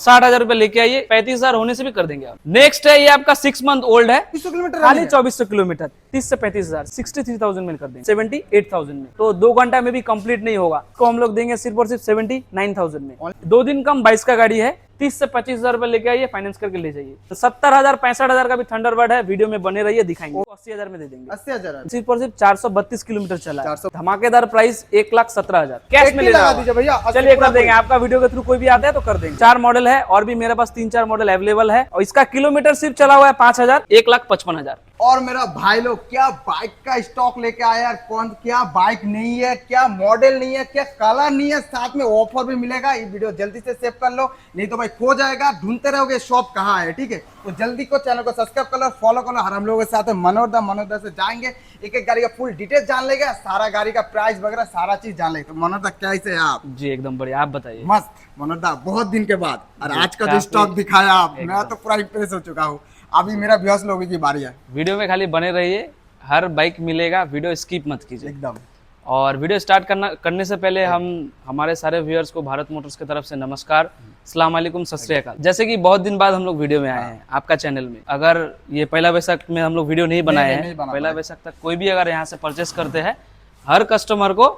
60,000 रुपए लेके आइए, 35,000 होने से भी कर देंगे आप। नेक्स्ट है ये आपका 6 मंथ ओल्ड है, 300 किलोमीटर खाली 2400 किलोमीटर, 30 से 35,000, 63,000 में कर देंगे, 78,000 में। तो 2 घंटा में भी कंप्लीट नहीं होगा, तो हम लोग देंगे सिर्फ और सिर्फ 79,000 में। 2 दिन कम 22 का गाड़ी है, 30 से 25,000 रुपए लेके आइए, फाइनेंस करके ले जाइए। तो 70,000 65,000 का भी थंडरबर्ड है, वीडियो में बने रहिए, दिखाएंगे। 80,000 में दे देंगे, 80,000 सिर्फ और सिर्फ 432 किलोमीटर चला है। 400 धमाकेदार प्राइस 1,17,000 कैश में ले लगा दीजिए भैया। चलिए कर देंगे, आपका वीडियो के थ्रू कोई भी आता है तो कर देंगे। 4 मॉडल है और भी मेरे पास 3-4 मॉडल अवेलेबल है, और इसका किलोमीटर सिर्फ चला हुआ है 5,000, 1,55,000। और मेरा भाई लोग क्या बाइक का स्टॉक लेके आया यार, कौन क्या बाइक नहीं है, क्या मॉडल नहीं है, क्या कलर नहीं है, साथ में ऑफर भी मिलेगा। ये वीडियो जल्दी से सेव कर लो, नहीं तो भाई खो जाएगा, ढूंढते रहोगे शॉप कहाँ है। ठीक है, तो जल्दी को चैनल को सब्सक्राइब कर लो, फॉलो कर लो। और हम लोगों के साथ मनोरदा से जाएंगे, एक एक गाड़ी का फुल डिटेल जान लेंगे, सारा गाड़ी का प्राइस वगैरह सारा चीज जान लेंगे। तो मनोरदा कैसे है आप? जी एकदम बढ़िया, आप बताइए। मस्त मनोरदा, बहुत दिन के बाद, और आज का जो स्टॉक दिखाया आप, मैं तो पूरा इंप्रेस हो चुका हूँ। अभी मेरा व्यूअर्स लोगों की बारी है, वीडियो में खाली बने रहिए, हर बाइक मिलेगा, वीडियो स्किप मत कीजिए एकदम। और वीडियो स्टार्ट करने से पहले हम हमारे सारे व्यूअर्स को भारत मोटर्स की तरफ से नमस्कार, अस्सलाम वालेकुम, सत श्री अकाल। जैसे कि बहुत दिन बाद हम लोग वीडियो में आए हैं आपका चैनल में। अगर ये पहला वैशाख में हम लोग वीडियो नहीं बनाए हैं, पहला वैशाख तक कोई भी अगर यहाँ से परचेस करते हैं, हर कस्टमर को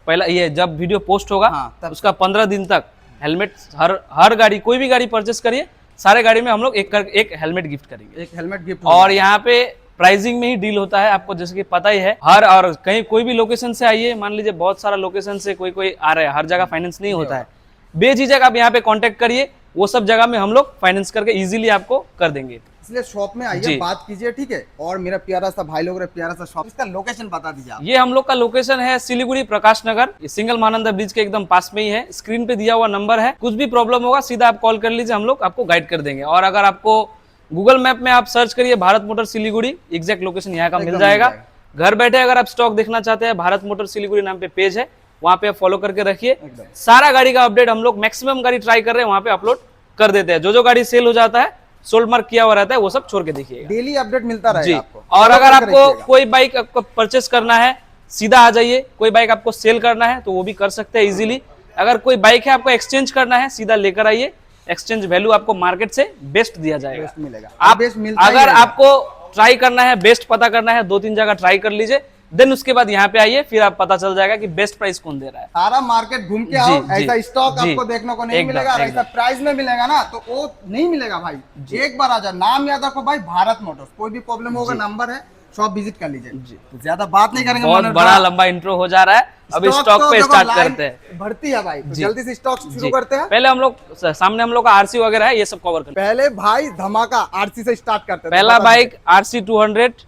पहला ये जब वीडियो पोस्ट होगा उसका 15 दिन तक हेलमेट, हर गाड़ी, कोई भी गाड़ी परचेस करिए, सारे गाड़ी में हम लोग एक हेलमेट गिफ्ट करेंगे, एक हेलमेट गिफ्ट। और यहाँ पे प्राइसिंग में ही डील होता है, आपको जैसे कि पता ही है। हर और कहीं कोई भी लोकेशन से आइए, मान लीजिए बहुत सारा लोकेशन से कोई आ रहा है, हर जगह फाइनेंस नहीं होता है, बेझिझक आप यहाँ पे कांटेक्ट करिए, वो सब जगह में हम लोग फाइनेंस करके इजीली आपको कर देंगे। इसलिए शॉप में आइए, बात कीजिए, ठीक है। और मेरा प्यारा सा भाई लोग, प्यारा सा शॉप, इसका लोकेशन बता दीजिए आप। ये हम लोग का लोकेशन है सिलीगुड़ी प्रकाश नगर, सिंगल महानंदा ब्रिज के एकदम पास में ही है। स्क्रीन पे दिया हुआ नंबर है, कुछ भी प्रॉब्लम होगा सीधा आप कॉल कर लीजिए, हम लोग आपको गाइड कर देंगे। और अगर आपको गूगल मैप में आप सर्च करिए Bharat motor Siliguri, exact location यहाँ का मिल जाएगा। घर बैठे अगर आप स्टॉक देखना चाहते हैं, भारत मोटर सिलीगुड़ी नाम पे पेज है, वहाँ पे आप फॉलो करके रखिए। सारा गाड़ी का अपडेट हम लोग, मैक्सिमम गाड़ी ट्राई कर रहे हैं, वहाँ पे अपलोड कर देते हैं। जो गाड़ी सेल हो जाता है, सोल्ड मार्क किया हुआ रहता है, वो सब छोड़ के देखिएगा, डेली अपडेट मिलता रहेगा आपको। और अगर आपको कोई बाइक आपको परचेस करना है, सीधा आ जाइए। कोई बाइक आपको सेल करना है तो वो भी कर सकते हैं इजीली। अगर कोई बाइक है आपको एक्सचेंज करना है, सीधा लेकर आइए, एक्सचेंज वैल्यू आपको मार्केट से बेस्ट दिया जाएगा, बेस्ट मिलेगा। आप अगर आपको ट्राई करना है, बेस्ट पता करना है, 2-3 जगह ट्राई कर लीजिए, देन उसके बाद यहाँ पे आइए, फिर आप पता चल जाएगा कि बेस्ट प्राइस कौन दे रहा है। सारा मार्केट घूम के आओ, ऐसा स्टॉक आपको देखने को नहीं मिलेगा, और ऐसा प्राइस में मिलेगा ना तो वो नहीं मिलेगा भाई। एक बार आ जाओ, नाम याद रखो भाई, भारत मोटर्स। कोई भी प्रॉब्लम होगा, नंबर है, शॉप विजिट कर लीजिए। तो ज्यादा बात नहीं करेंगे, बहुत बड़ा लंबा इंट्रो हो जा रहा है, अब स्टॉक पे स्टार्ट करते हैं। भर्ती है भाई, तो जल्दी से स्टॉक शुरू करते हैं। पहले हम लोग सामने हम लोग का आरसी वगैरह है, ये सब कवर करते हैं। पहले भाई धमाका आरसी से स्टार्ट करते हैं। पहला बाइक RC 200,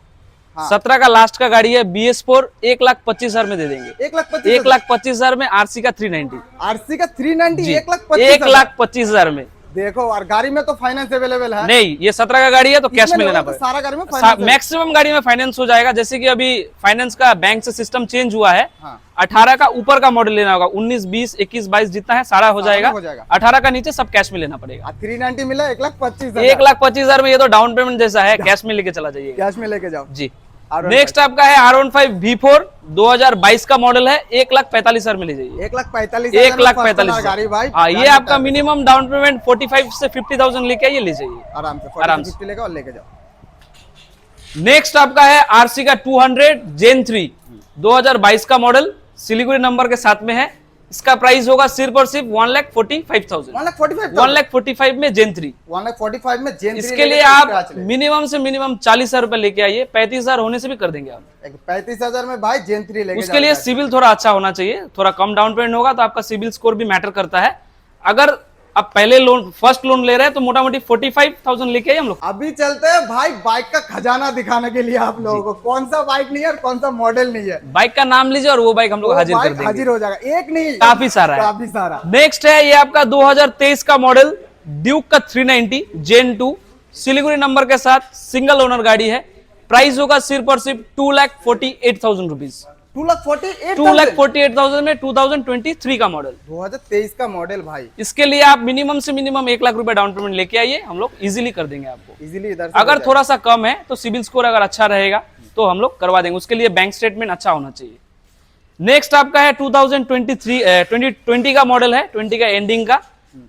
17 का लास्ट का गाड़ी है, BS4, 1,25,000 में दे देंगे। 1,25,000 में RC का 390, RC का 390, 1,25,000 में। देखो, और गाड़ी में तो फाइनेंस अवेलेबल है नहीं, ये 17 का गाड़ी है तो कैश में लेना पड़ेगा। सारा गाड़ी में मैक्सिमम गाड़ी में फाइनेंस हो जाएगा। जैसे कि अभी फाइनेंस का बैंक से सिस्टम चेंज हुआ है, 18 का ऊपर का मॉडल लेना होगा, 19, 20, 21, 22 जितना है सारा हो जाएगा। 18 का नीचे सब कैश में लेना पड़ेगा। 390 मिला, 1,25,000। 1,25,000 में ये तो डाउन पेमेंट जैसा है, कैश में लेके चला जाइए, कैश में लेके जाओ जी। नेक्स्ट आपका है R15 V4, 2022 का मॉडल है, 1,45,000 में ले जाइए। 1,45,000 गाड़ी भाई। हाँ, ये आपका मिनिमम डाउन पेमेंट 45 से 50,000 लेके आइए, ले जाइए आराम से लेकर और लेके जाओ। नेक्स्ट आपका है RC का 200 Gen 3, 2022 का मॉडल, सिलीगुड़ी नंबर के साथ में है। इसका प्राइस होगा सिर्फ और सिर्फ 1,45,000। 1,45,000 में Gen 3। 1,45,000 में Gen 3। इसके लिए आप मिनिमम से मिनिमम 40,000 रुपए लेके आइए, 35,000 होने से भी कर देंगे आप। 35,000 में भाई Gen 3 लेके। उसके लिए सिविल थोड़ा अच्छा होना चाहिए, थोड़ा कम डाउन पेमेंट होगा तो आपका सिविल स्कोर भी मैटर करता है। अगर आप पहले लोन, फर्स्ट लोन ले रहे हैं तो मोटा मोटी 45,000 लेके आइए हम लोग। अभी चलते हैं भाई बाइक का खजाना दिखाने के लिए आप लोगों को, कौन सा बाइक नहीं है और कौन सा मॉडल नहीं है। बाइक का नाम लीजिए और वो बाइक हम लोग हाजिर कर देंगे। हाजिर हो जाएगा, एक नहीं काफी सारा है, काफी सारा। नेक्स्ट है ये आपका 2023 का मॉडल, ड्यूक का 390 Gen 2, सिलीगुड़ी नंबर के साथ, सिंगल ओनर गाड़ी है। प्राइस होगा सिर्फ और सिर्फ 2,48,000 रुपीज। 2,48,000 में 2023 का मॉडल, 2023 का मॉडल भाई। इसके लिए आप मिनिमम से मिनिमम 1 लाख रुपए डाउन पेमेंट लेके आइए, हम लोग इजीली कर देंगे आपको। इजीली इधर अगर थोड़ा सा कम है तो सिविल स्कोर अगर अच्छा रहेगा तो हम लोग करवा देंगे, उसके लिए बैंक स्टेटमेंट अच्छा होना चाहिए। नेक्स्ट आपका है 2020 का मॉडल है, 20 का एंडिंग का,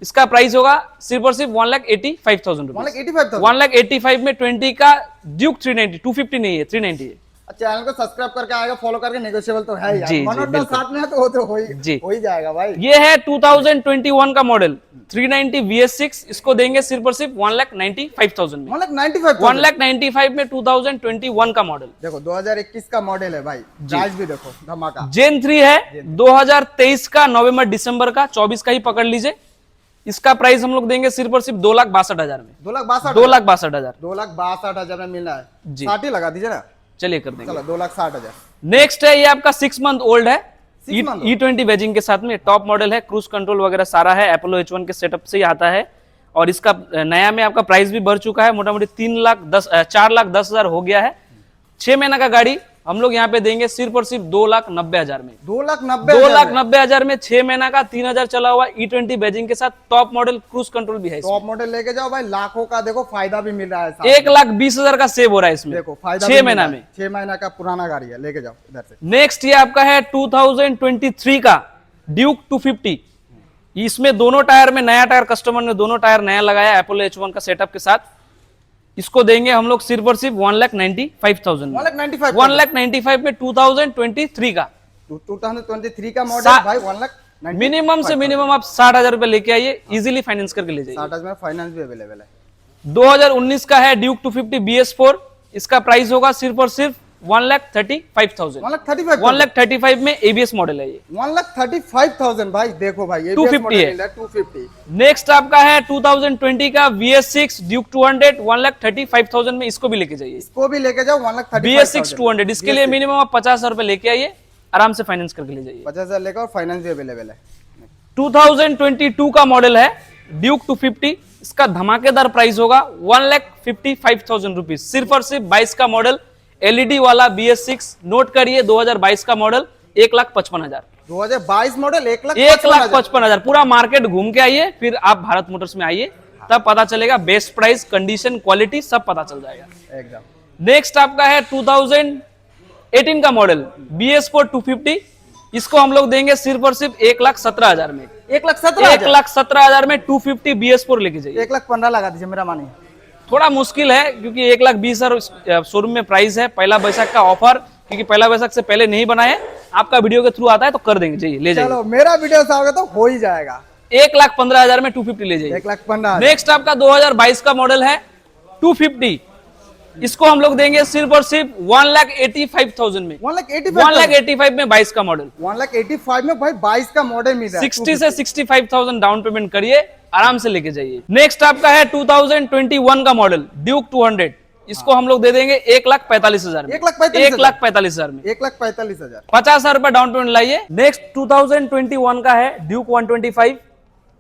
इसका प्राइस होगा सिर्फ और सिर्फ 1,85,000 रुपीज। 1,85,000। 1,85,000 में 20 का ड्यूक 390, 250 नहीं है, 390 है। चैनल को सब्सक्राइब करके आएगा, फॉलो करके, नेगोशिएबल तो है यार। जी, मनोज भाई बिल्कुल। साथ में है तो वो तो जी। हो ही जाएगा भाई। ये है 2021 का मॉडल 390 VS6, इसको देंगे सिर्फ और सिर्फ 1,95,000 में। 1,95,000। 1,95,000 में 2021 का मॉडल। देखो 2021 का मॉडल है भाई, प्राइस भी देखो धमाका। जेन 3 है 2023 का, नवंबर दिसंबर का, 24 का ही पकड़ लीजिए। इसका प्राइस हम लोग देंगे सिर्फ और सिर्फ 2,62,000 में। 2,62,000। 2,62,000। 2,62,000 में मिल रहा है जी। 60 ही लगा दीजिए ना, चलिए कर देंगे। चलो 2,60,000। नेक्स्ट है ये आपका 6 मंथ ओल्ड है, 6 month E20 बैजिंग के साथ में, टॉप मॉडल है, क्रूज कंट्रोल वगैरह सारा है, अपोलो H1 के सेटअप से ही आता है। और इसका नया में आपका प्राइस भी बढ़ चुका है, मोटा मोटी 4,10,000 हो गया है। 6 महीना का गाड़ी हम लोग यहाँ पे देंगे सिर्फ और सिर्फ 2,90,000 में। 2,90,000 में 6 महीना का 3,000 चला हुआ E20 बैजिंग के साथ, टॉप मॉडल क्रूज कंट्रोल भी है इसमें। टॉप मॉडल लेके जाओ भाई, लाखों का देखो फायदा भी मिल रहा है साथ। 1,20,000 का सेव हो रहा है इसमें, देखो फायदा 6 महीना में। 6 महीना का पुराना गाड़ी है, लेके जाओ इधर से। नेक्स्ट ये आपका है 2023 का ड्यूक 250। इसमें दोनों टायर में नया टायर, कस्टमर ने दोनों टायर नया लगाया अपोलो H1 का सेटअप के साथ। इसको देंगे हम लोग सिर्फ और सिर्फ 1,95,000 में। 1,95,000 में 2023 का 2023 का मॉडल भाई 1,95,000। मिनिमम से मिनिमम आप 60,000 रुपए लेके आइए, इजीली फाइनेंस करके ले जाइए। 60,000 में फाइनेंस भी अवेलेबल है। 2019 का है ड्यूक 250 BS4, इसका प्राइस होगा सिर्फ और सिर्फ 1,35,000। 1,35,000 में ABS मॉडल है ये। 1,35,000 भाई, देखो भाई ये 250 है। 250। नेक्स्ट आपका है 2020 का VS6 ड्यूक 200, 1,35,000 में, इसको भी लेके जाइए। इसको भी लेके जाओ 1,35,000। BS6 200, इसके लिए मिनिमम आप 50,000 रुपए लेके आइए, आराम से फाइनेंस करके ले जाइए। 50,000 लेकर, और फाइनेंस भी अवेलेबल है। 2022 का मॉडल है ड्यूक 250, इसका धमाकेदार प्राइस होगा 1,55,000 रुपीज। सिर्फ और सिर्फ 22 का मॉडल, LED वाला BS6, नोट करिए 2022 का मॉडल, 1,55,000। 2022 मॉडल 1,55,000। पूरा मार्केट घूम के आइए, फिर आप भारत मोटर्स में आइए, तब पता चलेगा बेस्ट प्राइस, कंडीशन, क्वालिटी सब पता चल जाएगा एकदम। नेक्स्ट आपका है 2018 का मॉडल BS4 250, इसको हम लोग देंगे सिर्फ और सिर्फ 1,17,000 में। 1,17,000 में 250 BS4 लेके जाइए। 1,15,000 लगा दीजिए, मेरा मानिए। थोड़ा मुश्किल है क्योंकि 1,20,000 शोरूम में प्राइस है। पहला बैसाख का ऑफर, क्योंकि पहला बैसाख से पहले नहीं बनाए, आपका वीडियो के थ्रू आता है तो कर देंगे, जाइए ले जाइए। चलो मेरा वीडियो से आओगे तो हो ही जाएगा। 1,15,000 में 250 ले जाइए। 1,15,000। नेक्स्ट आपका 2022 का मॉडल है 250, इसको हम लोग देंगे सिर्फ और सिर्फ 1,85,000 में। 1,85,000 में 22 का मॉडल। 1,85,000 में भाई 22 का मॉडल मिल रहा है। 60 से 65,000 डाउन पेमेंट करिए, आराम से लेके जाइए। नेक्स्ट आपका है 2021 का मॉडल ड्यूक 200, इसको हम लोग दे देंगे 1,45,000 में। 1,45,000 में 1,45,000। 50,000 रुपए डाउन पेमेंट लाइए। नेक्स्ट 2021 का है ड्यूक 125,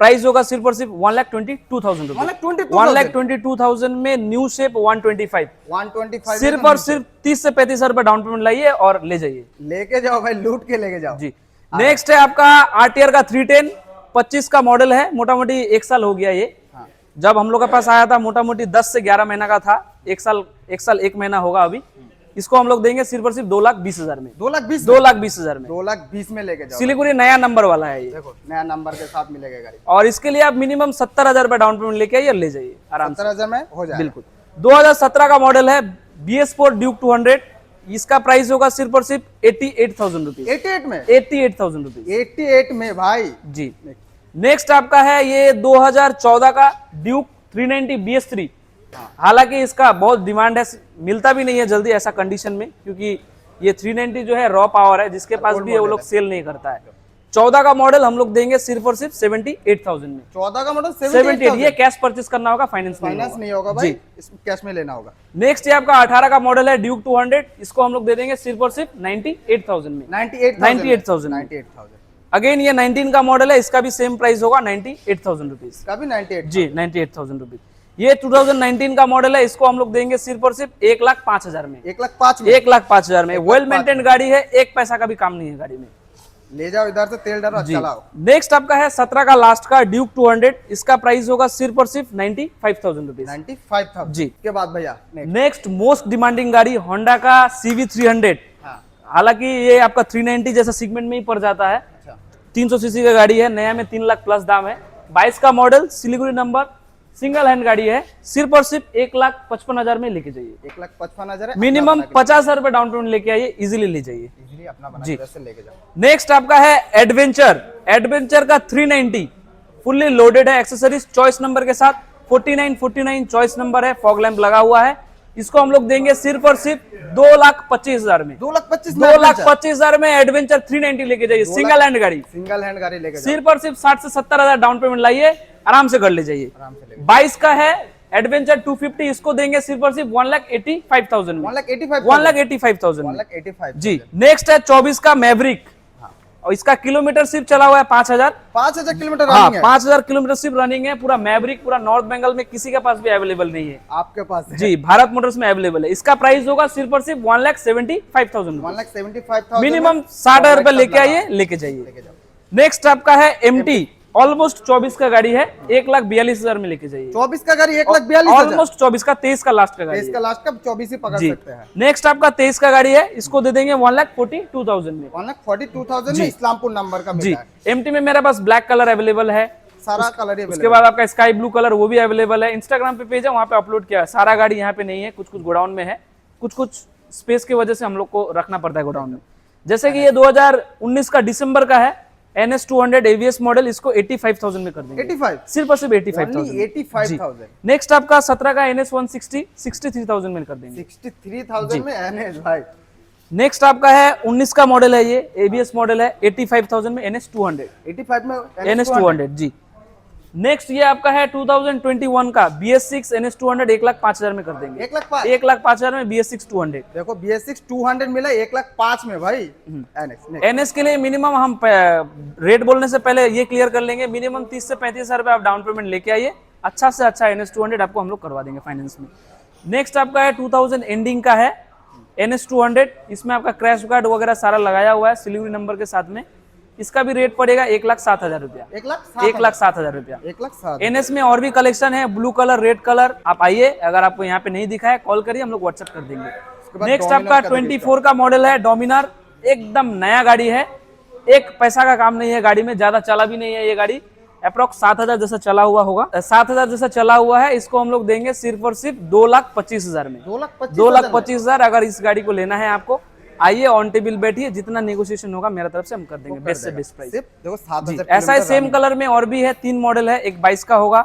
प्राइस होगा सिर्फ और सिर्फ 1,22,000 रुपए। 1,22,000 में न्यू शेप 125 सिर्फ और सिर्फ 30 से 35,000 रुपए डाउन पेमेंट लाइए और ले जाइए। लेके जाओ भाई, लूट के लेके जाओ जी। नेक्स्ट है आपका RTR का 310, 25 का मॉडल है, मोटा मोटी 1 साल हो गया ये। जब हम लोग के पास आया था मोटा मोटी 10 से 11 महीना का था, 1 साल 1 महीना होगा अभी। इसको हम लोग देंगे सिर्फ और सिर्फ 2,20,000 में। 2,20,000 में 2,20,000 में लेके जाओ। सिलीगुड़ी नया नंबर वाला है ये, देखो नया नंबर के साथ मिलेगा गाड़ी। और इसके लिए आप मिनिमम 70,000 रुपए डाउन पेमेंट लेके आइए, ले जाइए आराम से। 70,000 में हो जाएगा। बिल्कुल। 2017 का मॉडल है BS4 ड्यूक 200, इसका प्राइस होगा सिर्फ और सिर्फ 88,000 रुपीज। 88 में 88,000 रुपीज 88 में भाई जी। नेक्स्ट आपका है ये 2014 का ड्यूक 390 BS3, हालांकि इसका बहुत डिमांड है, मिलता भी नहीं है जल्दी ऐसा कंडीशन में, क्योंकि ये 390 जो है रॉ पावर है, जिसके पास भी है वो लोग सेल नहीं करता है। 14 का मॉडल हम लोग देंगे सिर्फ और सिर्फ 78,000 में। 14 का मॉडल 78, ये कैश परचेस करना होगा, फाइनेंस नहीं होगा भाई, कैश में लेना होगा। नेक्स्ट ये आपका 18 का मॉडल है ड्यूक 200, इसको हम लोग दे देंगे सिर्फ और सिर्फ 98,000 में। 98,000। अगेन ये 19 का मॉडल है, इसका भी सेम प्राइस होगा 98,000 रुपीज का भी 98 जी, 98,000 रुपीज। ये 2019 का मॉडल है, इसको हम लोग देंगे सिर्फ और सिर्फ 1,05,000 में। 1,05,000 में वेल मेंटेन गाड़ी है, 1 पैसा का भी काम नहीं है गाड़ी में। ले जाओ इधर से, तेल डालो चलाओ। नेक्स्ट आपका है 17 का लास्ट का ड्यूक 200, इसका प्राइस होगा सिर्फ और सिर्फ 95,000 रुपीज। 95,000 जी। के बाद भैया नेक्स्ट मोस्ट डिमांडिंग गाड़ी होंडा का CV 300, हालांकि ये आपका 390 जैसा सेगमेंट में ही पड़ जाता है। 300 सीसी का गाड़ी है, नया में 3 लाख प्लस दाम है, 22 का model, Siliguri number, single hand गाड़ी है, सिर्फ और सिर्फ 1,55,000 में लेके जाइए। 1,55,000 है, मिनिमम 50,000 रुपए डाउन पेमेंट लेके आइए, इजीली ले जाइए। इजीली अपना बना जी। के वैसे लेके जाओ। नेक्स्ट आपका है एडवेंचर। एडवेंचर का 390 फुल्ली लोडेड है एक्सेसरीज चॉइस नंबर के साथ, 49 चॉइस नंबर है, फॉग लैंप लगा हुआ है। इसको हम लोग देंगे सिर्फ और सिर्फ 2,25,000 में। 2,25,000 में एडवेंचर 390 लेके जाइए, सिंगल हैंड गाड़ी। सिंगल हैंड गाड़ी लेके जाओ। सिर्फ और सिर्फ 60 से 70,000 डाउन पेमेंट लाइए, आराम से घर ले जाइए। आराम से लेके 22 का है एडवेंचर 250, इसको देंगे सिर्फ और सिर्फ 1,85,000 में। 1,85,000 में 1,85,000 जी। नेक्स्ट है 24 का मैवरिक, और इसका किलोमीटर सिर्फ चला हुआ है 5,000। 5,000 किलोमीटर हाँ, रनिंग है 5,000 किलोमीटर सिर्फ रनिंग है। पूरा मैवरिक पूरा नॉर्थ बंगाल में किसी के पास भी अवेलेबल नहीं है, आपके पास है। जी भारत मोटर्स में अवेलेबल है। इसका प्राइस होगा सिर्फ और सिर्फ 1,75,000। 1,75,000 मिनिमम 60,000 रुपए लेके आइए, लेके जाइए। लेके जाओ। नेक्स्ट आपका है एमटी, ऑलमोस्ट 24 का गाड़ी है, 1,42,000 में लेके जाइए। 24 का गाड़ी 1,42,000, ऑलमोस्ट 24 का, 23 का लास्ट का गाड़ी इसका है। लास्ट का 24 ही पकड़ जी। सकते हैं। नेक्स्ट आपका 23 का गाड़ी है, इसको दे देंगे 1,42,000 में। 1,42,000 जी। में इस्लामपुर नंबर का जी। मिलता है। एमटी में मेरे पास ब्लैक कलर अवेलेबल है, सारा कलर ही उसके available बाद आपका स्काई ब्लू कलर वो भी अवेलेबल है। इंस्टाग्राम पे पेज है, वहां पे अपलोड किया है। सारा गाड़ी यहाँ पे नहीं है, कुछ कुछ गोडाउन में है, कुछ कुछ स्पेस की वजह से हम लोग को रखना पड़ता है गोडाउन में। जैसे कि ये 2019 का दिसंबर का है, NS200 AVS मॉडल, इसको 85,000 में कर देंगे। 85 सिर्फ और सिर्फ 85,000। Only 85,000। नेक्स्ट आपका 17 का NS160 63,000 में कर देंगे। 63,000 में NS भाई। नेक्स्ट आपका है 19 का मॉडल है, ये ABS मॉडल है, 85,000 में NS200। 85 में NS200 जी। नेक्स्ट ये आपका है 2021 का BS6 NS200, 1,05,000 में कर देंगे। 1,05,000 1,05,000 में BS6 200। देखो BS6 200 मिला 1,05,000 में भाई। NS NS के लिए मिनिमम हम रेट बोलने से पहले ये क्लियर कर लेंगे, मिनिमम 30 से 35,000 रुपए आप डाउन पेमेंट लेके आइए, अच्छा से अच्छा NS200 आपको हम लोग करवा देंगे फाइनेंस में। नेक्स्ट आपका है 2000 एंडिंग का है NS200, इसमें आपका क्रैश गार्ड वगैरह सारा लगाया हुआ है सिलीगुड़ी नंबर के साथ में। इसका भी रेट पड़ेगा 1,07,000 रुपया। 1,07,000 रुपया। 1,07,000 NS में और भी कलेक्शन है, ब्लू कलर, रेड कलर। आप आइए, अगर आपको यहाँ पे नहीं दिखा है कॉल करिए, हम लोग व्हाट्सएप कर देंगे। बाद नेक्स्ट Dominar आपका का भी 24 का मॉडल है डोमिनार, एकदम नया गाड़ी है, एक पैसा का काम नहीं है गाड़ी में, ज्यादा चला भी नहीं है ये गाड़ी, अप्रोक्स 7,000 जैसा चला हुआ होगा, 7,000 जैसा चला हुआ है। इसको हम लोग देंगे सिर्फ और सिर्फ 2,25,000 में। 2,25,000 अगर इस गाड़ी को लेना है आपको, आइए ऑन टेबल बैठिए, जितना नेगोशिएशन होगा मेरा तरफ से हम कर देंगे, बेस्ट से बेस्ट प्राइस। देखो 7,000 ऐसा ही सेम कलर में और भी है, 3 मॉडल है, एक 22 का होगा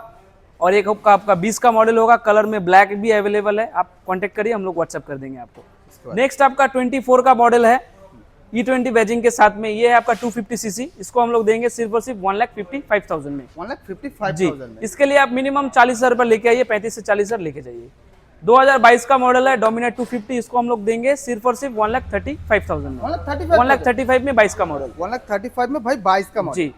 और एक आपका 20 का मॉडल होगा। कलर में ब्लैक भी अवेलेबल है, आप कांटेक्ट करिए, हम लोग व्हाट्सएप कर देंगे आपको। नेक्स्ट आपका 24 का मॉडल है E20 बैजिंग के साथ में, ये है आपका 250 सीसी, इसको हम लोग देंगे सिर्फ और सिर्फ 1,55,000 में। 1,55,000 में। इसके लिए आप मिनिमम 40,000 रुपए लेके आइए, 35 से 40,000 लेके जाइए। 2022 का मॉडल है डोमिनार 250, इसको हम लोग देंगे सिर्फ और सिर्फ 1,35,000 में। 1,35,000 में 22 का मॉडल। 1,35,000 में भाई 22 का मॉडल। जी।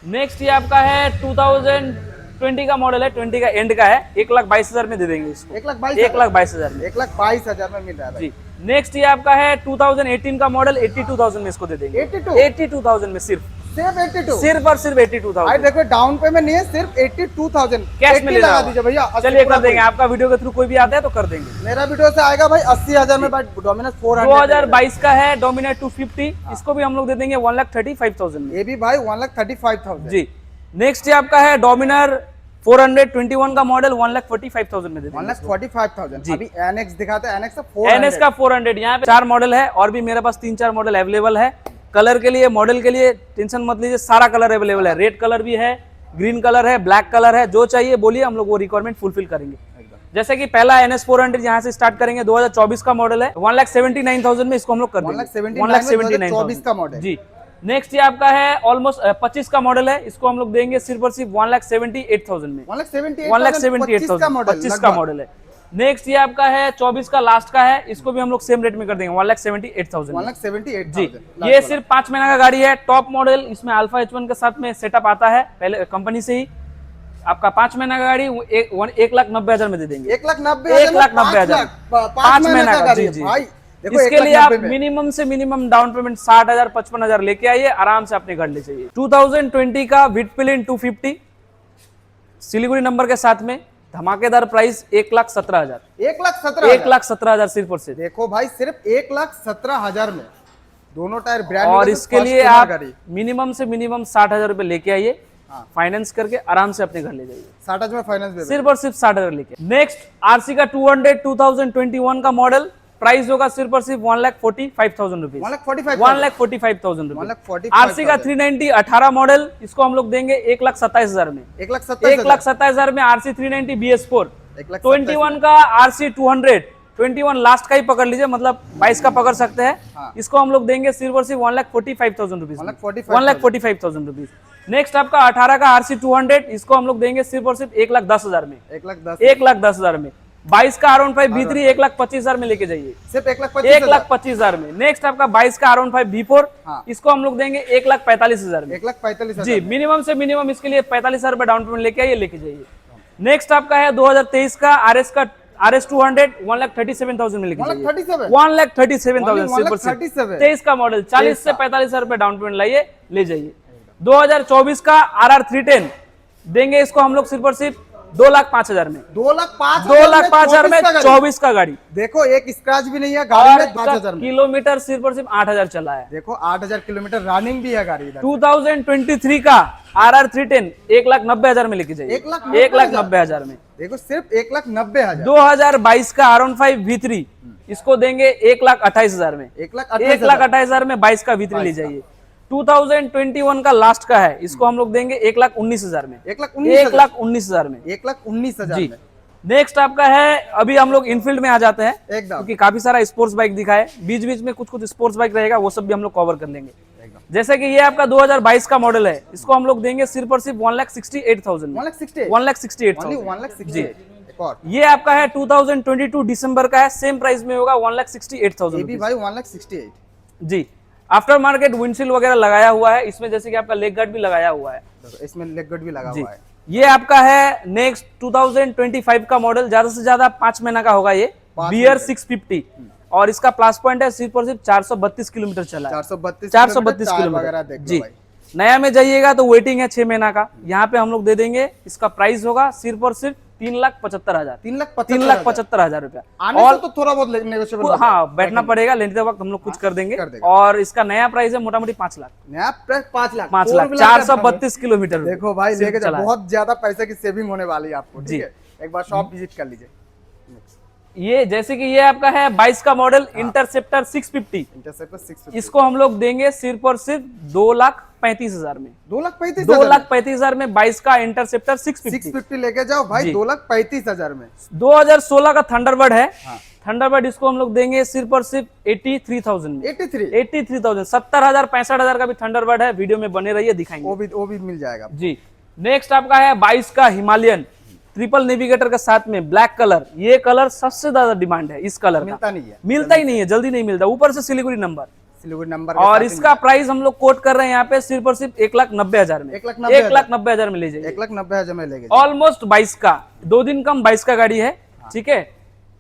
नेक्स्ट ये आपका है 2020 का मॉडल है, 20 का एंड का है, 1,22,000 में दे देंगे इसको। 1,22,000 में। 1,22,000 में मिल रहा है जी। नेक्स्ट ये आपका है 2018 का मॉडल, 82,000 में इसको दे देंगे। 82,000 में सिर्फ 82 सिर्फ और सिर्फ 82,000। देखो डाउन पेमेंट नहीं है, सिर्फ 82,000 कैश में ले लगा दीजिए भैया। चलिए कर देंगे, आपका वीडियो के थ्रू कोई भी आता है तो कर देंगे। मेरा वीडियो से आएगा भाई 80,000 में, बट डोमिनर 400। 2022 का है डोमिनार 250, इसको भी हम लोग दे देंगे 1,35,000 में। ये भी भाई 1,35,000। जी। नेक्स्ट ये आपका है डोमिनार 421 का मॉडल, 1,45,000 में दे देंगे। 1,45,000। अभी NX दिखाते हैं, NX NS का 400, यहाँ पे 4 मॉडल है और भी मेरे पास 3-4 मॉडल अवेलेबल है। कलर के लिए, मॉडल के लिए टेंशन मत लीजिए, सारा कलर अवेलेबल है। रेड कलर भी है, ग्रीन कलर है, ब्लैक कलर है, जो चाहिए बोलिए, हम लोग वो रिक्वायरमेंट फुलफिल करेंगे। जैसे कि पहला NS400 यहाँ से स्टार्ट करेंगे, 2024 का मॉडल है, 1,79,000 में इसको हम लोग कर देंगे। 1,79,000 का मॉडल। जी। नेक्स्ट ये आपका है ऑलमोस्ट 25 का मॉडल है, इसको हम लोग देंगे सिर्फ और सिर्फ 1,78,000 में। 1,78,000 25 का मॉडल है। नेक्स्ट ये आपका है 24 का लास्ट का है, इसको भी हम लोग सेम रेट में कर देंगे 1,78,000। 1,78,000 जी। ये सिर्फ 5 महीना का गाड़ी है, टॉप मॉडल, इसमें अल्फा H1 के साथ में सेटअप आता है पहले कंपनी से ही। आपका 5 महीना का गाड़ी 1,90,000 में दे देंगे। 1,90,000 5 महीना का। जी जी। इसके लिए आप मिनिमम से मिनिमम डाउन पेमेंट 60,000 55,000 लेके आइए, आराम से अपने घर ले जाइए। 2020 का विटपिलिन 250 सिलीगुड़ी नंबर के साथ में, धमाकेदार प्राइस 1,17,000। 1,17,000 सिर्फ और सिर्फ। देखो भाई सिर्फ 1,17,000 में दोनों टायर ब्रांड। और इसके लिए आप मिनिमम से मिनिमम 60,000 रुपए लेके आइए, हाँ। फाइनेंस करके आराम से अपने घर ले जाइए, 60,000 में फाइनेंस दे दो। सिर्फ और सिर्फ 60,000 लेके। नेक्स्ट आरसी का 200 2021 का मॉडल, प्राइस होगा सिर्फ और सिर्फ 1,45,000 रुपीज, 1,45,000 1,45,000 रुपीज। 1,45,000 आरसी का 390 18 मॉडल, इसको हम लोग देंगे 1,27,000 में, 1,27,000 में आरसी 390 BS4। 21 का आरसी 200, 21 लास्ट का ही पकड़ लीजिए, मतलब 22 का पकड़ सकते हैं। हाँ। इसको हम लोग देंगे सिर्फ और सिर्फ 1,45,000 रुपीज, 1,45,000 रुपीज। नेक्स्ट आपका 18 का आरसी 200, इसको हम लोग देंगे सिर्फ और सिर्फ 1,10,000 में, 1,10,000 में। 22 का R15 V3 1,25,000 में लेके जाइए, सिर्फ 1,25,000 में। नेक्स्ट आपका 22 का R15 V4, हाँ। इसको हम लोग देंगे 1,45,000 में, 1,45,000 जी। मिनिमम से मिनिमम इसके लिए 45,000 रुपए डाउन पेमेंट लेके आइए, लेके जाइए। नेक्स्ट आपका है 2023 का RS 200 1,37,000 में लेके जाइए, 1,37,000 सिर्फ 23 का मॉडल, 40 से 45,000 रुपए डाउन पेमेंट लाइए, ले जाइए। 2024 का RR 310 देंगे इसको हम लोग सिर्फ और सिर्फ 2,05,000 में, 2,05,000 में 24 का गाड़ी। देखो एक स्क्रैच भी नहीं है गाड़ी और में, 5,000 में। किलोमीटर सिर्फ और सिर्फ 8,000 चला है। देखो 8,000 किलोमीटर रनिंग भी है गाड़ी इधर। 2023 का RR 310 1,90,000 में लेके जाइए, 1,90,000 में। देखो सिर्फ 1,90,000। 2022 का R15 V3 इसको देंगे 1,28,000 में, 1,28,000 में 22 का V3 ले जाइए। 2021 का लास्ट का है, इसको हम लोग देंगे 1,19,000 में, 1,19,000 में, 1,19,000 जी। में। नेक्स्ट आपका है, अभी हम लोग इनफील्ड में आ जाते हैं, एकदम क्योंकि काफी सारा स्पोर्ट्स बाइक दिखाए, बीच बीच में कुछ कुछ स्पोर्ट्स बाइक रहेगा, वो सब भी हम लोग कवर कर लेंगे। जैसे कि ये आपका 2022 का मॉडल है, इसको हम लोग देंगे सिर्फ और सिर्फ 1,68,000 में, 1,68,000 जी। ये आपका है 2022 दिसंबर का है, सेम प्राइस में होगा 1,68,000 भाई 1,68,000 जी। आफ्टर मार्केट विंडशील्ड वगैरह लगाया हुआ है इसमें, जैसे कि आपका लेग गार्ड भी लगाया हुआ है, इसमें लेग गार्ड भी लगा जी। हुआ है। ये आपका है नेक्स्ट 2025 का मॉडल, ज्यादा से ज्यादा 5 महीना का होगा ये, BR 650, और इसका प्लस पॉइंट है सिर्फ और सिर्फ 432 किलोमीटर चला है, 432 किलोमीटर जी। नया में जाइएगा तो वेटिंग है 6 महीना का। यहाँ पे हम लोग दे देंगे, इसका प्राइस होगा सिर्फ और सिर्फ 3,75,000, 3,75,000 रुपया। और तो थोड़ा बहुत नेगोशिएबल, हाँ बैठना पड़ेगा, लेते वक्त हम लोग कुछ कर देंगे। और इसका नया प्राइस है मोटा मोटी 5 लाख, नया प्राइस 5 लाख, 432 किलोमीटर। देखो भाई लेके जाओ, बहुत ज्यादा पैसे की सेविंग होने वाली है आपको, ठीक है। एक बार शॉप विजिट कर लीजिए। ये जैसे कि ये आपका है 22 का मॉडल इंटरसेप्टर 650, इसको हम लोग देंगे सिर्फ और सिर्फ 2,35,000 में, 2,35,000 में 22 का इंटरसेप्टर 650 लेके जाओ भाई, 2,35,000 में। 2016 का थंडरबर्ड है, थंडरबर्ड इसको हम लोग देंगे सिर्फ और सिर्फ 83,000 में, 83,000, 70,000 65,000 का भी थंडरबर्ड है, वीडियो में बने रहिए, दिखाएंगे, वो भी मिल जाएगा जी। नेक्स्ट आपका है 22 का हिमालयन ट्रिपल नेविगेटर के साथ में ब्लैक कलर, ये कलर सबसे ज्यादा डिमांड है, इस कलर मिलता नहीं है, मिलता ही नहीं है, जल्दी नहीं मिलता, ऊपर से सिलीगुड़ी नंबर, और इसका प्राइस हम लोग कोट कर रहे हैं यहाँ पे सिर्फ और सिर्फ 1,90,000 में, 1,90,000 में ले जाइए, 1,90,000 में ले जाइए। ऑलमोस्ट 22 का, 2 दिन कम 22 का गाड़ी है, ठीक है।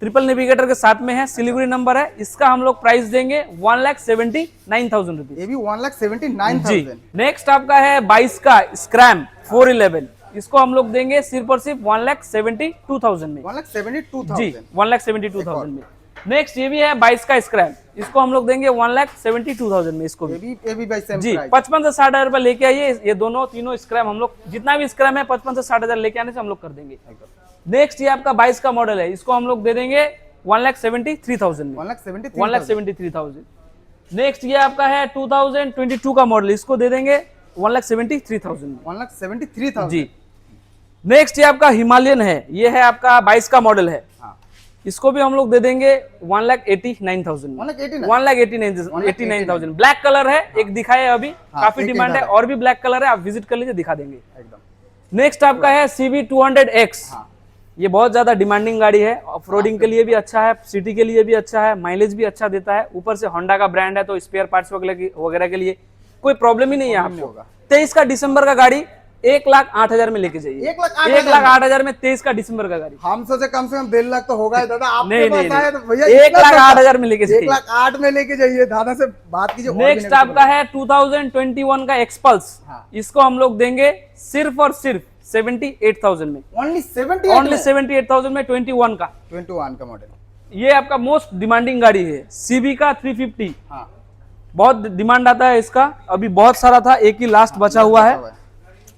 ट्रिपल नेविगेटर के साथ में है, सिलीगुड़ी नंबर है, इसका हम लोग प्राइस देंगे 1,79,000 रुपीज, ये भी 1,79,000। नेक्स्ट आपका है 22 का स्क्रैम 411, इसको हम लोग देंगे सिर्फ और सिर्फ 1,72,000 में, 1,72,000 जी, 1,72,000 में। नेक्स्ट ये भी है 22 का स्क्रैम, इसको हम लोग देंगे 1,72,000 में, इसको भी जी। 55 से 60,000 रुपए लेके आइए, ये दोनों तीनों स्क्रैम हम लोग, जितना भी स्क्रैम है 55 से 60,000 लेके आने से हम लोग कर देंगे। नेक्स्ट ये आपका 22 का मॉडल है, इसको हम लोग दे देंगे 1,73,000 में, 1,73,000। नेक्स्ट ये आपका है 2022 का मॉडल, इसको दे देंगे 1,73,000 में, 1,73,000 जी। नेक्स्ट ये आपका हिमालयन है, ये है आपका 22 का मॉडल है, इसको भी हम लोग दे देंगे 1,89,000 में, 1,89,000। ब्लैक कलर है, एक दिखाए अभी, काफी डिमांड है, और भी ब्लैक कलर है, आप विजिट कर लीजिए, दिखा देंगे एकदम। नेक्स्ट आपका है CB 200X, ये बहुत ज्यादा डिमांडिंग गाड़ी है, ऑफ रोडिंग के लिए भी अच्छा है, सिटी के लिए भी अच्छा है, माइलेज भी अच्छा देता है, ऊपर से होंडा का ब्रांड है, तो स्पेयर पार्ट्स वगैरह के लिए कोई प्रॉब्लम ही नहीं है आपको। 23 का दिसंबर का गाड़ी 1,08,000 में लेके जाइए, 1,08,000 में 23 का दिसंबर का गाड़ी। हम सोचे कम से कम 1.5 लाख तो होगा दादा, आप नहीं, तो भैया 1,08,000 में लेके जाइए, 1,08,000 में लेके जाइए, दादा से बात कीजिए। नेक्स्ट आपका है 2021 का एक्सपल्स, इसको हम लोग देंगे सिर्फ और सिर्फ 78,000 में, ओनली 78,000 में 21 का मॉडल। ये आपका मोस्ट डिमांडिंग गाड़ी है, CB का 350, बहुत डिमांड आता है इसका, अभी बहुत सारा था, एक ही लास्ट बचा हुआ है,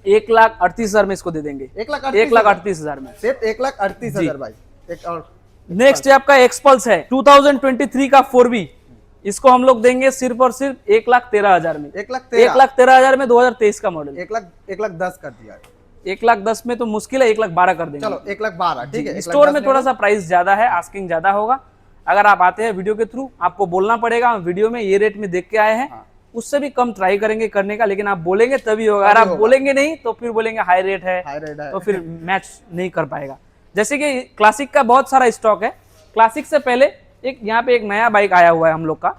1,38,000 में इसको दे देंगे। 1,38,000 में सिर्फ 1,38,000 भाई। एक और नेक्स्ट है आपका एक्सपल्स है 2023 का 4V, इसको हम लोग देंगे सिर्फ और सिर्फ 1,13,000 में। 1,13,000 में 2023 का मॉडल। 1,10,000 कर दिया। 1,10,000 में तो मुश्किल है, 1,12,000 कर देंगे। चलो 1,12,000 ठीक है। स्टोर में थोड़ा सा प्राइस ज्यादा है, आस्किंग ज्यादा होगा। अगर आप आते हैं वीडियो के थ्रू, आपको बोलना पड़ेगा हम वीडियो में ये रेट में देख के आए हैं, उससे भी कम ट्राई करेंगे करने का, लेकिन आप बोलेंगे तभी होगा। अगर आप बोलेंगे नहीं तो फिर बोलेंगे हाई रेट है, तो फिर मैच नहीं कर पाएगा। जैसे कि क्लासिक का बहुत सारा स्टॉक है। क्लासिक से पहले एक यहाँ पे एक नया बाइक आया हुआ है हम लोग का,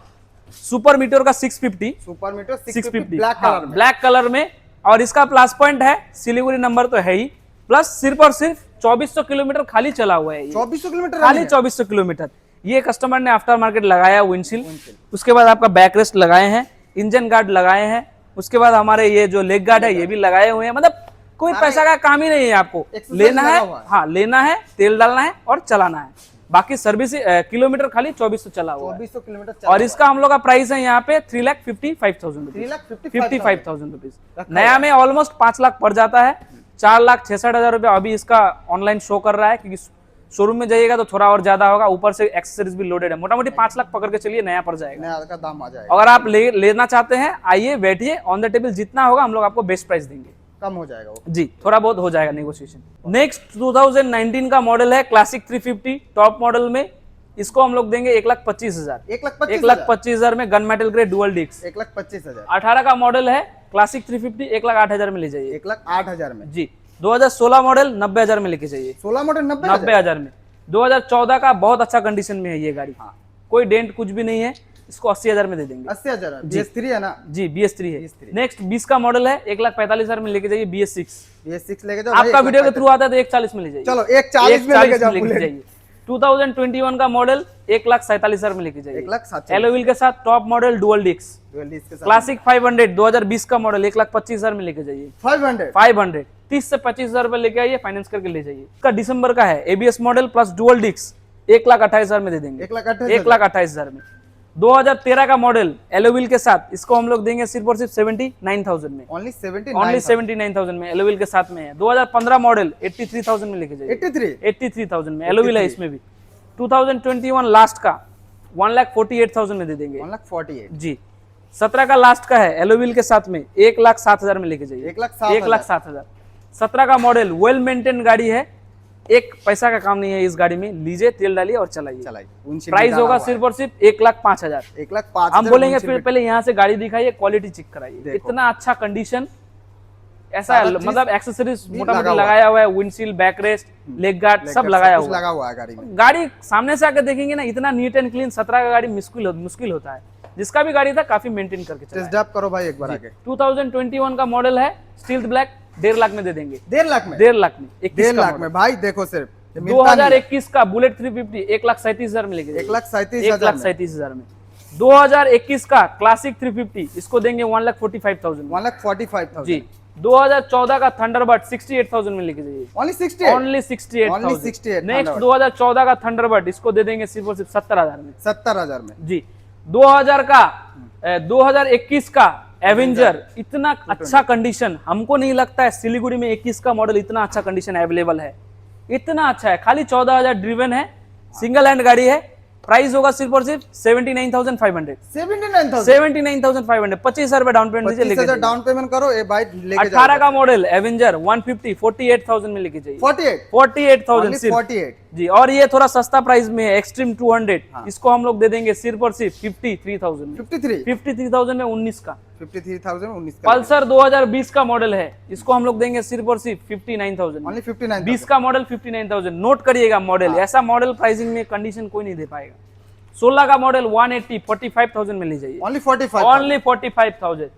सुपर मीटर का 650, सुपर मीटर 650 ब्लैक कलर में। और इसका प्लस पॉइंट है, सिलीगुड़ी नंबर तो है ही, प्लस सिर्फ और सिर्फ 2400 किलोमीटर खाली चला हुआ है। 2400 किलोमीटर खाली 2400 किलोमीटर। ये कस्टमर ने आफ्टर मार्केट लगाया विंडशील्ड, उसके बाद आपका बैक रेस्ट लगाए हैं, इंजन गार्ड लगाए हैं, उसके बाद हमारे ये जो लेग गार्ड है ये भी लगाए हुए हैं। मतलब कोई पैसा का काम ही नहीं है, आपको लेना है, हाँ लेना है, तेल डालना है और चलाना है। बाकी सर्विस किलोमीटर खाली 2400 चला हुआ है। 2400 किलोमीटर। और इसका हम लोग का प्राइस है यहाँ पे 3,55,000 रुपीज। 55,000 रुपीज। नया में ऑलमोस्ट 5 लाख पड़ जाता है। 4,66,000 रुपया अभी इसका ऑनलाइन शो कर रहा है, क्योंकि शोरूम में जाइएगा तो थोड़ा और ज्यादा होगा, ऊपर से एक्सेसरीज भी लोडेड है। मोटा मोटी 5 लाख पकड़ के चलिए, नया पड़ जाएगा, नया का दाम आ जाएगा। अगर आप लेना चाहते हैं आइए बैठिए, ऑन द टेबल जितना होगा हम लोग आपको बेस्ट प्राइस देंगे, कम हो जाएगा वो। जी थोड़ा बहुत हो जाएगा नेगोशिएशन। नेक्स्ट 2019 का मॉडल है क्लासिक 350 टॉप मॉडल में, इसको हम लोग देंगे 1,25,000। 1,25,000 में gun metal grey dual disc. 1,25,000। 18 का मॉडल है क्लासिक 350, 1,08,000 में ले जाइए। 1,08,000 में जी। 2016 मॉडल 90,000 में लेके जाइए। 16 मॉडल 90,000 में। 2014 का बहुत अच्छा कंडीशन में है ये गाड़ी, हाँ। कोई डेंट कुछ भी नहीं है, इसको 80,000 में दे देंगे। 80,000 BS3 है ना? जी BS3 है। नेक्स्ट 20 का मॉडल है 1,45,000 में लेके जाइए BS6 लेके जाओ। आपका वीडियो के थ्रू आता है तो 1,40 में ले जाइए। चलो 1,40 में लेके जाइए। 2021 का मॉडल 1,47,000 में लेके जाइए। 1,47,000 एलॉय व्हील के साथ top model dual disc. Classic 500 2020 का मॉडल 1,25,000 में लेके जाइए। 500 30 से 25,000 रुपए लेके आइए, फाइनेंस करके ले जाइए। इसका दिसंबर का है, ABS model plus dual disc 1,28,000 में दे देंगे। 1,28,000 में। 2013 का मॉडल एलॉय व्हील के साथ, इसको हम लोग देंगे सिर्फ और सिर्फ 79,000 में। ओनली 79,000 में एलॉय व्हील के साथ में है। 2015 मॉडल 83,000 में लेके जाइए। 83,000 में एलॉय व्हील है इसमें भी। 2021 लास्ट का 1,48,000 में दे देंगे। 1,48,000 जी। 17 का लास्ट का है एलॉय व्हील के साथ में 1,07,000 में लेके जाइए। 1,07,000। 17 का मॉडल वेल मेंटेन गाड़ी है, एक पैसा का काम नहीं है इस गाड़ी में, लीजिए तेल डालिए और चलाइए। प्राइस होगा सिर्फ और सिर्फ 1,05,000। 1,05,000 हम बोलेंगे फिर पहले यहाँ से गाड़ी दिखाइए, क्वालिटी चेक कराइए। इतना अच्छा कंडीशन, ऐसा मतलब एक्सेसरीज मोटा मोटा लगाया हुआ है, windshield, back rest, leg guard सब लगाया हुआ है गाड़ी में। गाड़ी सामने से आकर देखेंगे ना, इतना नीट एंड क्लीन 17 का गाड़ी मुश्किल होता है। जिसका भी गाड़ी था काफी मेंटेन करके चला। टेस्ट ड्राइव करो भाई एक बार आके। 2021 का मॉडल है स्टील ब्लैक, 1.5 लाख में दे देंगे। 1.5 लाख में? 1.5 लाख में। 1.5 लाख में भाई देखो सिर्फ। 2021 का बुलेट 350 1,37,000 में लेके 1,37,000 में। 2021 का क्लासिक 350 इसको देंगे 1,45,000। 1,45,000 जी। 2014 का थंडरबर्ड 68,000 में लेके जाइए। ओनली 68? ओनली 68,000। 68। नेक्स्ट 2014 का थंडरबर्ड, इसको दे देंगे सिर्फ और सिर्फ 70,000 में। 70,000 में। जी। 2021 का एवेंजर, इतना अच्छा कंडीशन हमको नहीं लगता है सिलीगुड़ी में 21 का मॉडल इतना अच्छा कंडीशन अवेलेबल है। इतना अच्छा है, खाली 14,000 ड्रिवन है, सिंगल हैंड गाड़ी है। प्राइस होगा सिर्फ और सिर्फ 79,500। 79,500। 25,000 रुपए डाउन पेमेंट दीजिए, डाउन पेमेंट करो, ये बाइक लेके 18 का मॉडल एवेंजर 150 48,000 में लेके जाइए। 48,000 48 जी। और ये थोड़ा सस्ता प्राइस में है, एक्सट्रीम 200, इसको हम लोग दे देंगे सिर्फ और सिर्फ 53,000। 53,000 में 19 का। 53,019 का। पल्सर 2020 का मॉडल है, इसको हम लोग देंगे सिर्फ और सिर्फ 59,000। ओनली 59,000। 20 का मॉडल 59,000। नोट करिएगा मॉडल, ऐसा मॉडल प्राइसिंग में कंडीशन कोई नहीं दे पाएगा। 16 का मॉडल 180 45,000 में ले जाइए। ओनली 45। ओनली 45,000।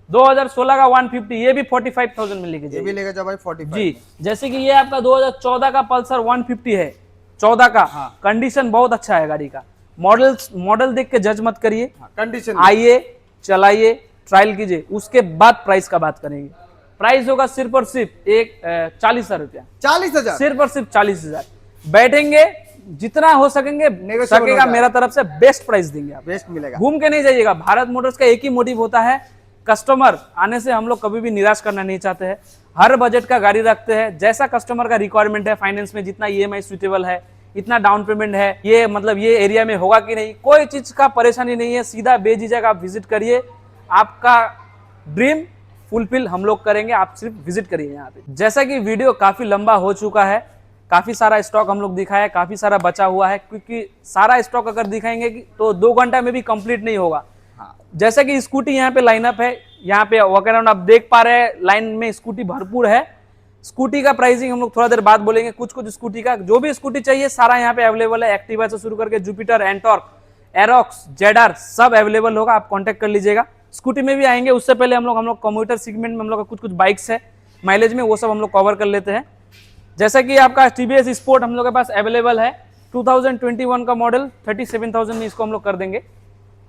2016 का 150 ये भी 45,000 में लेके जाइए। ये भी लेके जाओ भाई 45 जी। जैसे कि ये आपका 2014 का पल्सर 150 है, 14 का। कंडीशन बहुत अच्छा है गाड़ी का। मॉडल देख के जज मत करिए, कंडीशन आइए चलाइए ट्रायल कीजिए, उसके बाद प्राइस का बात करेंगे। प्राइस होगा सिर्फ और सिर्फ 40,000 रुपया। 40,000 सिर्फ और सिर्फ 40,000। बैठेंगे जितना हो सकेंगे सकेगा, मेरा तरफ से बेस्ट प्राइस देंगे आप। बेस्ट मिलेगा। घूम के नहीं जाइएगा। भारत मोटर्स का एक ही मोटिव होता है, कस्टमर आने से हम लोग कभी भी निराश करना नहीं चाहते हैं। हर बजट का गाड़ी रखते हैं, जैसा कस्टमर का रिक्वायरमेंट है, फाइनेंस में जितना ईएमआई सुटेबल है, इतना डाउन पेमेंट है, ये मतलब ये एरिया में होगा कि नहीं, कोई चीज का परेशानी नहीं है। सीधा बेझिझक आप विजिट करिए, आपका ड्रीम फुलफिल हम लोग करेंगे। आप सिर्फ विजिट करिए यहाँ पे। जैसा कि वीडियो काफी लंबा हो चुका है, काफी सारा स्टॉक हम लोग दिखाया है, काफी सारा बचा हुआ है, क्योंकि सारा स्टॉक अगर दिखाएंगे तो 2 घंटा में भी कंप्लीट नहीं होगा। जैसा कि स्कूटी यहाँ पे लाइनअप है, यहाँ पे वॉक अराउंड आप देख पा रहे हैं, लाइन में स्कूटी भरपूर है। स्कूटी का प्राइसिंग हम लोग थोड़ा देर बाद बोलेंगे। कुछ स्कूटी का जो भी स्कूटी चाहिए सारा यहाँ पे अवेलेबल है। एक्टिवा से शुरू करके जुपिटर, एंटॉर्क, एरोक्स, जेडार सब अवेलेबल होगा, आप कॉन्टेक्ट कर लीजिएगा। स्कूटी में भी आएंगे, उससे पहले हम लोग कम्यूटर सेगमेंट में हम लोग का कुछ बाइक्स है माइलेज में, वो सब हम लोग कवर कर लेते हैं। जैसा कि आपका टीवीएस स्पोर्ट हम लोग के पास अवेलेबल है, 2021 का मॉडल 37,000 में इसको हम लोग कर देंगे।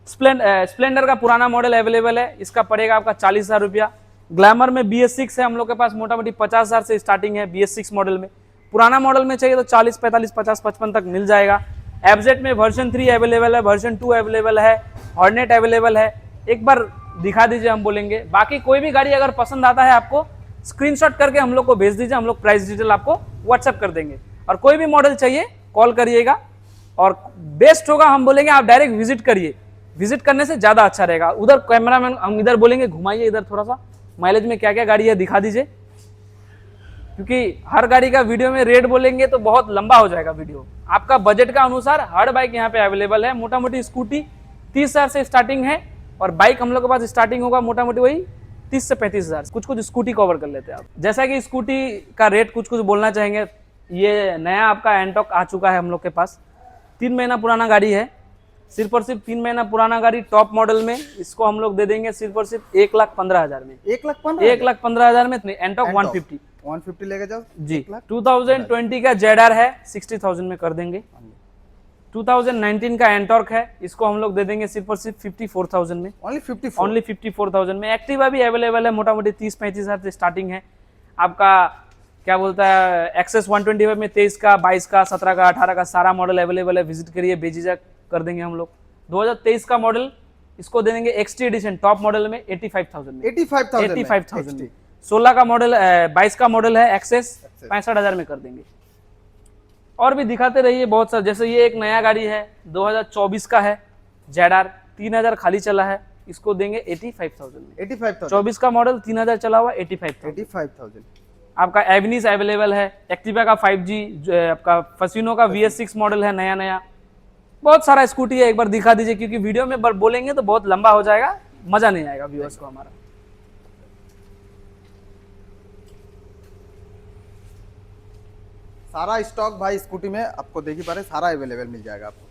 स्प्लेंडर का पुराना मॉडल अवेलेबल है, इसका पड़ेगा आपका 40,000 रुपया। ग्लैमर में BS6 है हम लोग के पास, मोटा मोटी 50,000 से स्टार्टिंग है BS6 मॉडल में। पुराना मॉडल में चाहिए तो 40, 45, 50, 55 तक मिल जाएगा। एफजेड में वर्जन 3 अवेलेबल है, वर्जन 2 अवेलेबल है, हॉर्नेट अवेलेबल है। एक बार दिखा दीजिए, हम बोलेंगे। बाकी कोई भी गाड़ी अगर पसंद आता है आपको, स्क्रीनशॉट करके हम लोग को भेज दीजिए, हम लोग प्राइस डिटेल आपको व्हाट्सएप कर देंगे। और कोई भी मॉडल चाहिए कॉल करिएगा, और बेस्ट होगा हम बोलेंगे आप डायरेक्ट विजिट करिए, विजिट करने से ज्यादा अच्छा रहेगा। उधर कैमरामैन हम इधर बोलेंगे घुमाइए, इधर थोड़ा सा माइलेज में क्या क्या गाड़ी है दिखा दीजिए, क्योंकि हर गाड़ी का वीडियो में रेट बोलेंगे तो बहुत लंबा हो जाएगा वीडियो। आपका बजट का अनुसार हर बाइक यहाँ पे अवेलेबल है। मोटा मोटी स्कूटी 30,000 से स्टार्टिंग है, और बाइक हम लोग के पास स्टार्टिंग होगा मोटा मोटी वही 30 से 35,000। कुछ स्कूटी कवर कर लेते हैं आप। जैसा कि स्कूटी का रेट कुछ बोलना चाहेंगे। ये नया आपका एंटॉक आ चुका है हम लोग के पास, 3 महीना पुराना गाड़ी है, सिर्फ और सिर्फ 3 महीना पुराना गाड़ी टॉप मॉडल में। इसको हम लोग दे देंगे सिर्फ और सिर्फ 1,15,000 में। 1,15,000 में एंटॉक 150 लेके जाओ जी। 2020 का जेडार है, 60,000 में कर देंगे। 2019 का एंटॉर्क है, इसको हम लोग दे देंगे सिर्फ और सिर्फ 54,000 में। ओनली 54,000 में। एक्टिवा भी अवेलेबल है, मोटा मोटी 30-35,000 से स्टार्टिंग है। आपका क्या बोलता है, एक्सेस 125 में 23 का, 22 का, 17 का, 18 का सारा मॉडल अवेलेबल है। विजिट करिए, बेझिझक कर देंगे हम लोग। 2023 का मॉडल इसको दे देंगे एक्सटी एडिशन टॉप मॉडल में 85,000 में। 85,000 में। 16 का मॉडल, 22 का मॉडल है एक्सेस, 65,000 में कर देंगे। और भी दिखाते रहिए बहुत सारा। जैसे ये एक नया गाड़ी है, 2024 का है, जेडार, 3,000 खाली चला है, इसको देंगे 85,000 में। 85,000 24 का मॉडल, 3,000 चला हुआ, 85,000। आपका एवनीस अवेलेबल है, एक्टिवा का 5G, आपका फसिनो का VS6 मॉडल है नया। बहुत सारा स्कूटी है, एक बार दिखा दीजिए, क्योंकि वीडियो में बोलेंगे तो बहुत लंबा हो जाएगा, मजा नहीं आएगा व्यूअर्स को हमारा। सारा स्टॉक भाई स्कूटी में आपको देखी पा रहे, सारा अवेलेबल मिल जाएगा आपको।